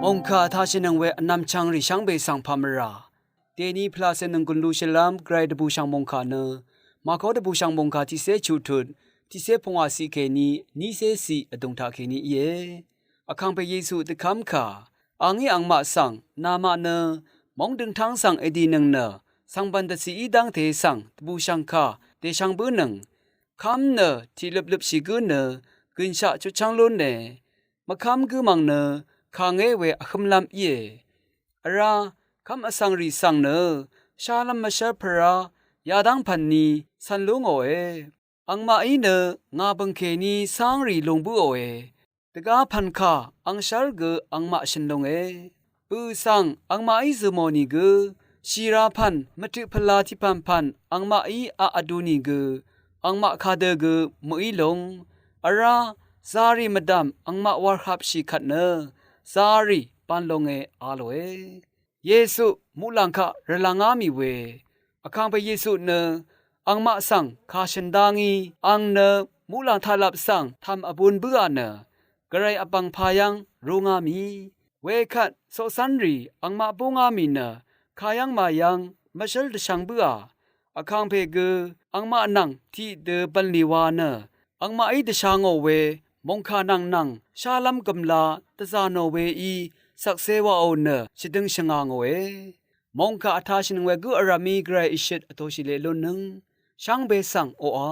องคาทาชินังเวนำชังริช่างเบสังพามราเตนีพลาเซนังกุนลูชลามไกรดบูช่างมงคาเนมาเขาดบูช่างมงคาที่เสชูทุดที่เสพงอาสีเคนีเสสีอดงทาเคนีเยอคังเปเยซูตะคัมคาอังอังมาสังนามาเนมองดึงทางสังเอดีนังเนสังบันตสีอีดังเทสังตบูช่างคาเตช่างบืนังคำเนที่ลึบชิกุนกึนชะจุช่างลุนเนมาคำกือมังเนคางเวอคำลำเยราคำอสังรีสังเนชาลัมมาเชพรายาดังพันนีสันลุงโอเออังมาอีเนงาบังเคนีสังรีลงบุโอเอตกาพันคาอังชาร์กอังมาชินลงเอปูสังอังมาอีซโมนีกชีราพันมติพลาทิพันพันอังมาอีอาอดูนีกอังมาคาเดกมุอีลงอาราซารีมดัมอังมาวาร์ฮับชีขัดเนซารีปันลงเออาโลเอเยซูมูลังคะระลังอามีเวอคังไปเยซูเนอังมาสังคาชันดางีอังเนมูลังทาลับสังทำอบุญเบือเนกระไรอปังพายังโรงามีเวคัดโซซันรีอังมาปุงามีเนคายังมายังมาเชลตชังเบืออคังเพกอังมานังที่เดบันลีวาเนอังมาอีเดชางโอเวมงคานังชาลัมกำลาตะซาโนเวอีสักเซวาโอเนชิดึงชงางโอเอมงคาอาทาชินเวกุอารามีไกรอิชิตอโตชิเลลุนึงช่างเบสังโออา